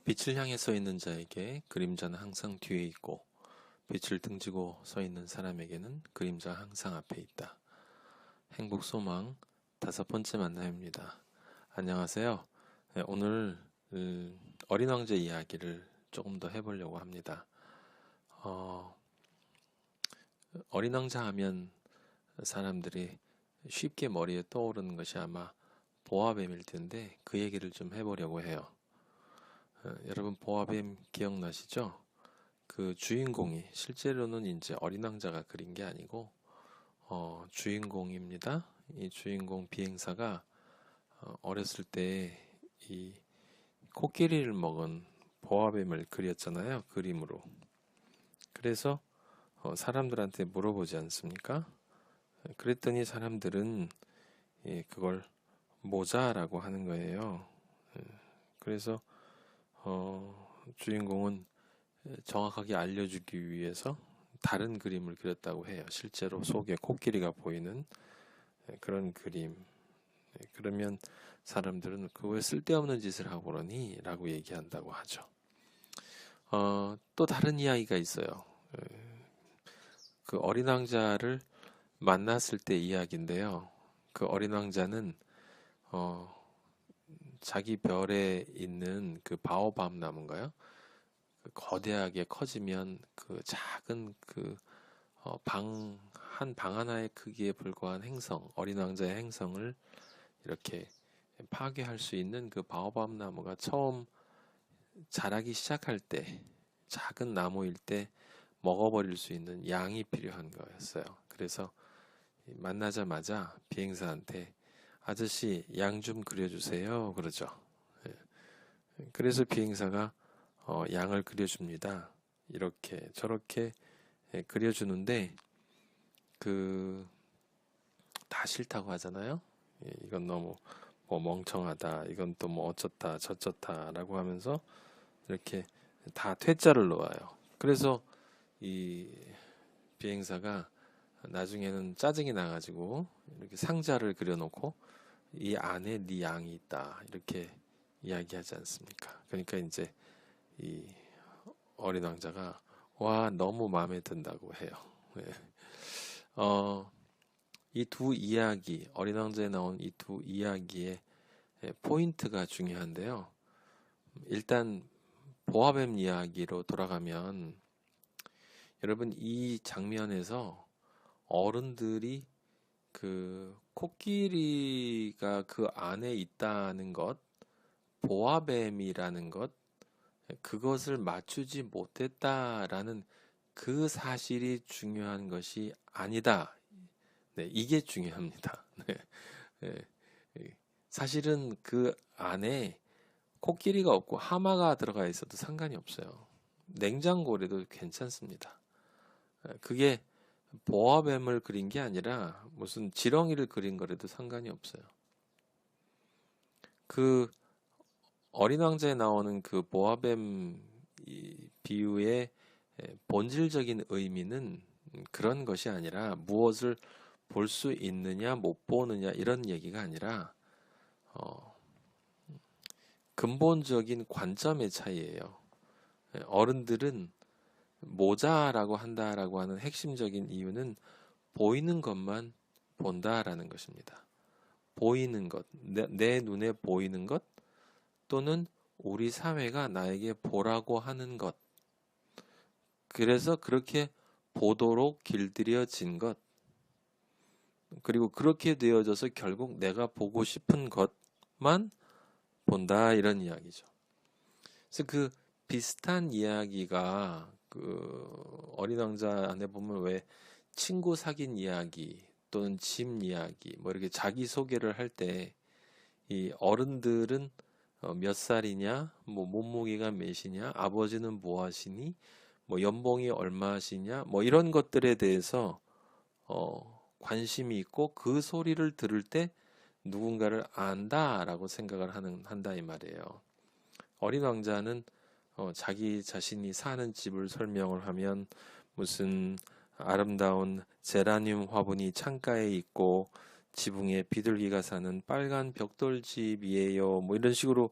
빛을 향해 서 있는 자에게 그림자는 항상 뒤에 있고 빛을 등지고 서 있는 사람에게는 그림자 항상 앞에 있다. 행복 소망 5번째 만남입니다. 안녕하세요. 네, 오늘 어린 왕자 이야기를 조금 더 해보려고 합니다. 어, 어린 왕자 하면 사람들이 쉽게 머리에 떠오르는 것이 아마 보아뱀일 텐데 그 얘기를 좀 해보려고 해요. 여러분 보아뱀 기억나시죠? 그 주인공이 실제로는 이제 어린 왕자가 그린 게 아니고 주인공입니다. 이 주인공 비행사가 어렸을 때 이 코끼리를 먹은 보아뱀을 그렸잖아요. 그림으로. 그래서 사람들한테 물어보지 않습니까? 그랬더니 사람들은 그걸 모자라고 하는 거예요. 그래서 주인공은 정확하게 알려주기 위해서 다른 그림을 그렸다고 해요. 실제로 속에 코끼리가 보이는 그런 그림. 그러면 사람들은 그 왜 쓸데없는 짓을 하고 그러니? 라고 얘기한다고 하죠. 또 다른 이야기가 있어요. 그 어린 왕자를 만났을 때 이야기인데요. 그 어린 왕자는 어, 자기 별에 있는 그 바오밤 나무인가요? 그 거대하게 커지면 그 작은 그 한 방 하나의 크기에 불과한 행성, 어린 왕자의 행성을 이렇게 파괴할 수 있는 그 바오밤 나무가 처음 자라기 시작할 때, 작은 나무일 때 먹어버릴 수 있는 양이 필요한 거였어요. 그래서 만나자마자 비행사한테 아저씨 양 좀 그려주세요. 그러죠. 예. 그래서 비행사가 양을 그려줍니다. 이렇게 저렇게 그려주는데 그 다 싫다고 하잖아요. 이건 너무 뭐 멍청하다. 이건 또 뭐 어쩌다 저쩌다라고 하면서 이렇게 다 퇴짜를 놓아요. 그래서 이 비행사가 나중에는 짜증이 나가지고 이렇게 상자를 그려놓고 이 안에 네 양이 있다 이렇게 이야기하지 않습니까? 그러니까 이제 이 어린 왕자가 와 너무 마음에 든다고 해요. 네. 어, 이 두 이야기, 어린 왕자에 나온 이 두 이야기의 포인트가 중요한데요. 일단 보아뱀 이야기로 돌아가면 여러분 이 장면에서 어른들이 그 코끼리가 그 안에 있다는 것, 보아뱀이라는 것, 그것을 맞추지 못했다라는 그 사실이 중요한 것이 아니다. 네, 이게 중요합니다. 네, 네, 네. 사실은 그 안에 코끼리가 없고 하마가 들어가 있어도 상관이 없어요. 냉장고래도 괜찮습니다. 그게 보아뱀을 그린 게 아니라 무슨 지렁이를 그린 거라도 상관이 없어요. 그 어린 왕자에 나오는 그 보아뱀 비유의 본질적인 의미는 그런 것이 아니라 무엇을 볼 수 있느냐 못 보느냐 이런 얘기가 아니라 어, 근본적인 관점의 차이예요. 어른들은 모자라고 한다라고 하는 핵심적인 이유는 보이는 것만 본다라는 것입니다. 보이는 것, 내 눈에 보이는 것 또는 우리 사회가 나에게 보라고 하는 것. 그래서 그렇게 보도록 길들여진 것. 그리고 그렇게 되어져서 결국 내가 보고 싶은 것만 본다 이런 이야기죠. 그래서 그 비슷한 이야기가 그 어린 왕자 안에 보면 왜 친구 사귄 이야기 또는 집 이야기 뭐 이렇게 자기 소개를 할 때 이 어른들은 몇 살이냐 뭐 몸무게가 몇이냐 아버지는 뭐 하시니 뭐 연봉이 얼마시냐 뭐 이런 것들에 대해서 관심이 있고 그 소리를 들을 때 누군가를 안다라고 생각을 한다 이 말이에요. 어린 왕자는 자기 자신이 사는 집을 설명을 하면 무슨 아름다운 제라늄 화분이 창가에 있고 지붕에 비둘기가 사는 빨간 벽돌집이에요. 뭐 이런 식으로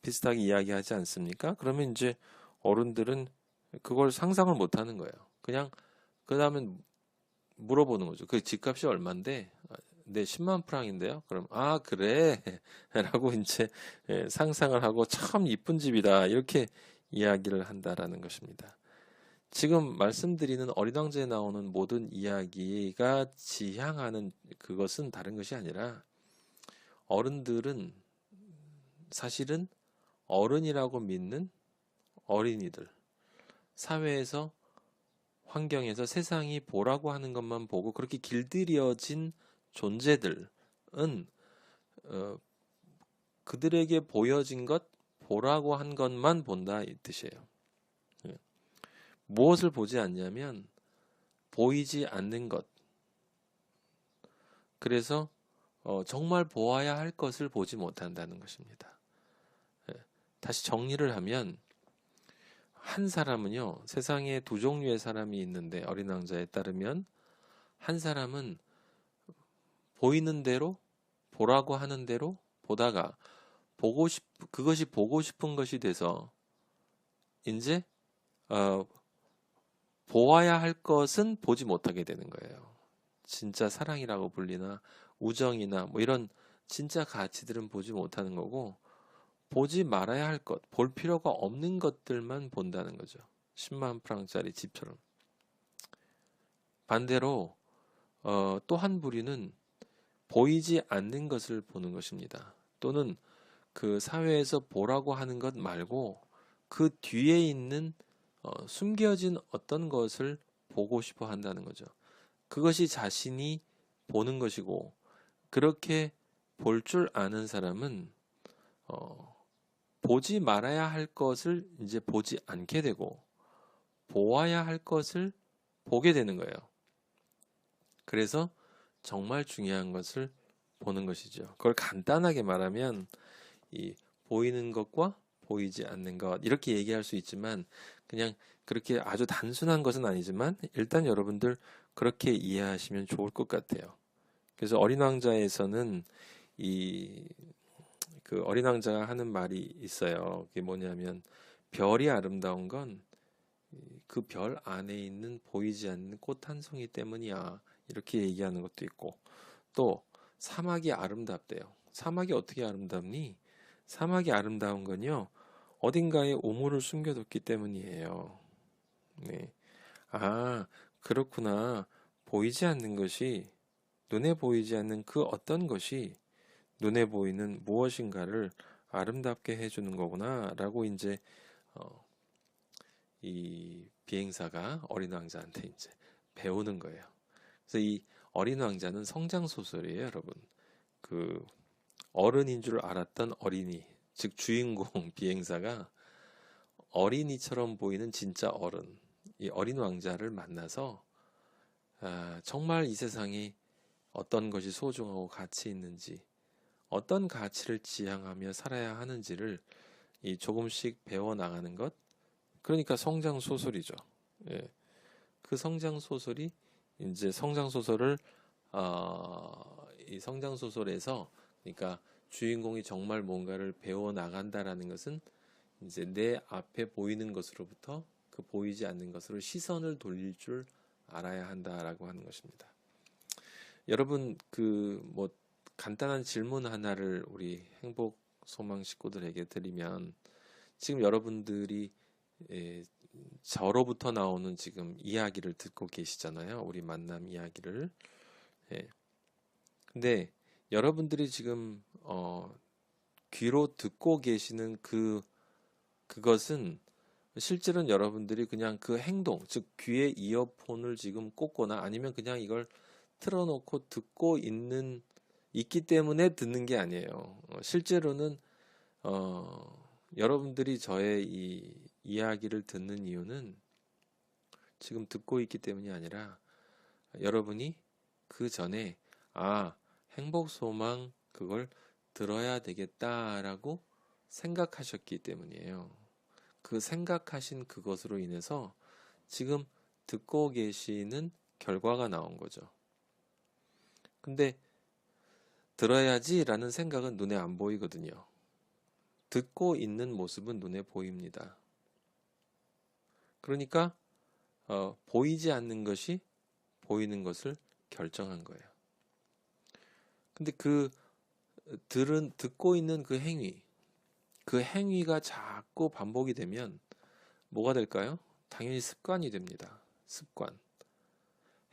비슷하게 이야기하지 않습니까? 그러면 이제 어른들은 그걸 상상을 못 하는 거예요. 그냥 그 다음에 물어보는 거죠. 그 집값이 얼만데? 네, 10만 프랑인데요. 그럼 아 그래 라고 이제 상상을 하고 참 이쁜 집이다 이렇게 이야기를 한다라는 것입니다. 지금 말씀드리는 어린 왕자에 나오는 모든 이야기가 지향하는 그것은 다른 것이 아니라 어른들은 사실은 어른이라고 믿는 어린이들, 사회에서 환경에서 세상이 보라고 하는 것만 보고 그렇게 길들여진 존재들은 어, 그들에게 보여진 것, 보라고 한 것만 본다 이 뜻이에요. 예. 무엇을 보지 않냐면 보이지 않는 것. 그래서 정말 보아야 할 것을 보지 못한다는 것입니다. 예. 다시 정리를 하면 한 사람은요, 세상에 두 종류의 사람이 있는데 어린 왕자에 따르면 한 사람은 보이는 대로 보라고 하는 대로 보다가 그것이 보고 싶은 것이 돼서 이제 어, 보아야 할 것은 보지 못하게 되는 거예요. 진짜 사랑이라고 불리나 우정이나 뭐 이런 진짜 가치들은 보지 못하는 거고 보지 말아야 할 것, 볼 필요가 없는 것들만 본다는 거죠. 10만 프랑짜리 집처럼. 반대로 또 한 부류는 보이지 않는 것을 보는 것입니다. 또는 그 사회에서 보라고 하는 것 말고 그 뒤에 있는 숨겨진 어떤 것을 보고 싶어 한다는 거죠. 그것이 자신이 보는 것이고 그렇게 볼 줄 아는 사람은 어, 보지 말아야 할 것을 이제 보지 않게 되고 보아야 할 것을 보게 되는 거예요. 그래서 정말 중요한 것을 보는 것이죠. 그걸 간단하게 말하면 이 보이는 것과 보이지 않는 것 이렇게 얘기할 수 있지만 그냥 그렇게 아주 단순한 것은 아니지만 일단 여러분들 그렇게 이해하시면 좋을 것 같아요. 그래서 어린 왕자에서는 이 그 어린 왕자가 하는 말이 있어요. 그게 뭐냐면 별이 아름다운 건 그 별 안에 있는 보이지 않는 꽃 한 송이 때문이야. 이렇게 얘기하는 것도 있고 또 사막이 아름답대요. 사막이 어떻게 아름답니? 사막이 아름다운 건요. 어딘가에 우물을 숨겨뒀기 때문이에요. 네. 아, 그렇구나. 보이지 않는 것이 눈에 보이지 않는 그 어떤 것이 눈에 보이는 무엇인가를 아름답게 해주는 거구나 라고 이제 어, 이 비행사가 어린 왕자한테 이제 배우는 거예요. 그래서 이 어린 왕자는 성장 소설이에요, 여러분. 그 어른인 줄 알았던 어린이, 즉 주인공 비행사가 어린이처럼 보이는 진짜 어른, 이 어린 왕자를 만나서 정말 이 세상에 어떤 것이 소중하고 가치 있는지, 어떤 가치를 지향하며 살아야 하는지를 이 조금씩 배워 나가는 것, 그러니까 성장 소설이죠. 예. 그 성장 소설이 이제 성장 소설을 이 성장 소설에서 그러니까 주인공이 정말 뭔가를 배워 나간다라는 것은 이제 내 앞에 보이는 것으로부터 그 보이지 않는 것으로 시선을 돌릴 줄 알아야 한다라고 하는 것입니다. 여러분 그 뭐 간단한 질문 하나를 우리 행복 소망 식구들에게 드리면 지금 여러분들이 저로부터 나오는 지금 이야기를 듣고 계시잖아요. 우리 만남 이야기를. 예. 근데 여러분들이 지금 귀로 듣고 계시는 그것은 실제로는 여러분들이 그냥 그 행동, 즉 귀에 이어폰을 지금 꽂거나 아니면 그냥 이걸 틀어놓고 듣고 있기 때문에 듣는 게 아니에요. 실제로는 여러분들이 저의 이 이야기를 듣는 이유는 지금 듣고 있기 때문이 아니라 여러분이 그 전에 행복 소망 그걸 들어야 되겠다라고 생각하셨기 때문이에요. 그 생각하신 그것으로 인해서 지금 듣고 계시는 결과가 나온 거죠. 근데 들어야지라는 생각은 눈에 안 보이거든요. 듣고 있는 모습은 눈에 보입니다. 그러니까 보이지 않는 것이 보이는 것을 결정한 거예요. 근데 듣고 있는 그 행위가 자꾸 반복이 되면 뭐가 될까요? 당연히 습관이 됩니다. 습관.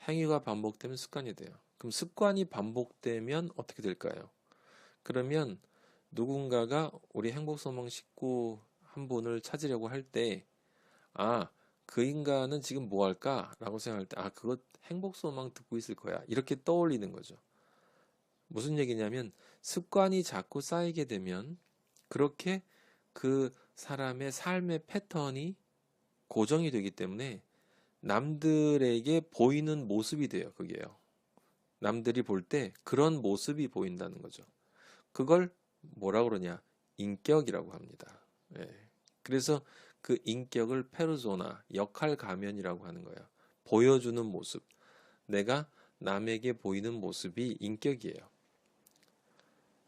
행위가 반복되면 습관이 돼요. 그럼 습관이 반복되면 어떻게 될까요? 그러면 누군가가 우리 행복소망 식구 한 분을 찾으려고 할 때, 아, 그 인간은 지금 뭐 할까? 라고 생각할 때, 아, 그거 행복소망 듣고 있을 거야. 이렇게 떠올리는 거죠. 무슨 얘기냐면, 습관이 자꾸 쌓이게 되면, 그렇게 그 사람의 삶의 패턴이 고정이 되기 때문에, 남들에게 보이는 모습이 돼요, 그게요. 남들이 볼 때 그런 모습이 보인다는 거죠. 그걸 뭐라 그러냐? 인격이라고 합니다. 예. 그래서 그 인격을 페르소나, 역할 가면이라고 하는 거예요. 보여주는 모습. 내가 남에게 보이는 모습이 인격이에요.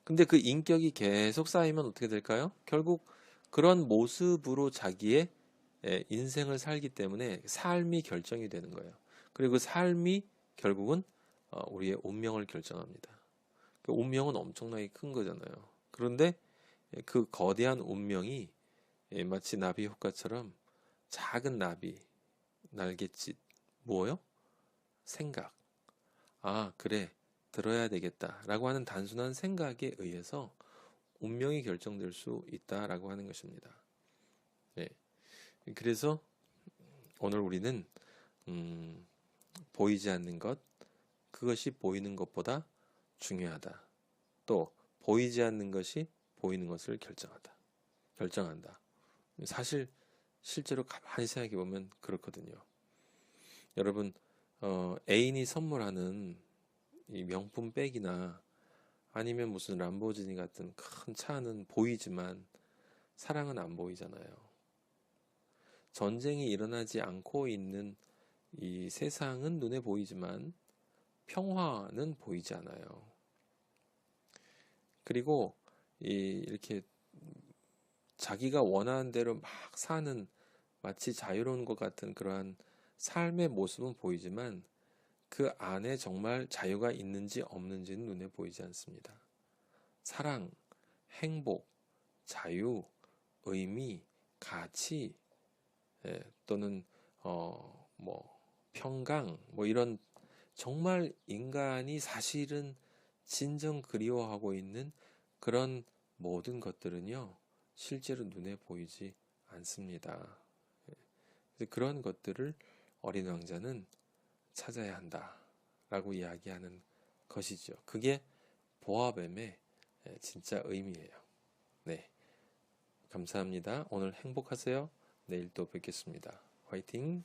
근데 그 인격이 계속 쌓이면 어떻게 될까요? 결국 그런 모습으로 자기의 인생을 살기 때문에 삶이 결정이 되는 거예요. 그리고 그 삶이 결국은 우리의 운명을 결정합니다. 그 운명은 엄청나게 큰 거잖아요. 그런데 그 거대한 운명이 마치 나비 효과처럼 작은 나비, 날갯짓, 뭐요? 생각. 아, 그래. 들어야 되겠다. 라고 하는 단순한 생각에 의해서 운명이 결정될 수 있다라고 하는 것입니다. 네. 그래서 오늘 우리는 보이지 않는 것, 그것이 보이는 것보다 중요하다. 또 보이지 않는 것이 보이는 것을 결정한다. 사실 실제로 가만히 생각해 보면 그렇거든요. 여러분, 애인이 선물하는 이 명품 백이나 아니면 무슨 람보르기니 같은 큰 차는 보이지만 사랑은 안 보이잖아요. 전쟁이 일어나지 않고 있는 이 세상은 눈에 보이지만 평화는 보이지 않아요. 그리고 이렇게 자기가 원하는 대로 막 사는 마치 자유로운 것 같은 그러한 삶의 모습은 보이지만 그 안에 정말 자유가 있는지 없는지는 눈에 보이지 않습니다. 사랑, 행복, 자유, 의미, 가치, 또는 평강, 이런 정말 인간이 사실은 진정 그리워하고 있는 그런 모든 것들은요, 실제로 눈에 보이지 않습니다. 그래서 그런 것들을 어린 왕자는 찾아야 한다라고 이야기하는 것이죠. 그게 보아뱀의 진짜 의미예요. 네, 감사합니다. 오늘 행복하세요. 내일 또 뵙겠습니다. 화이팅!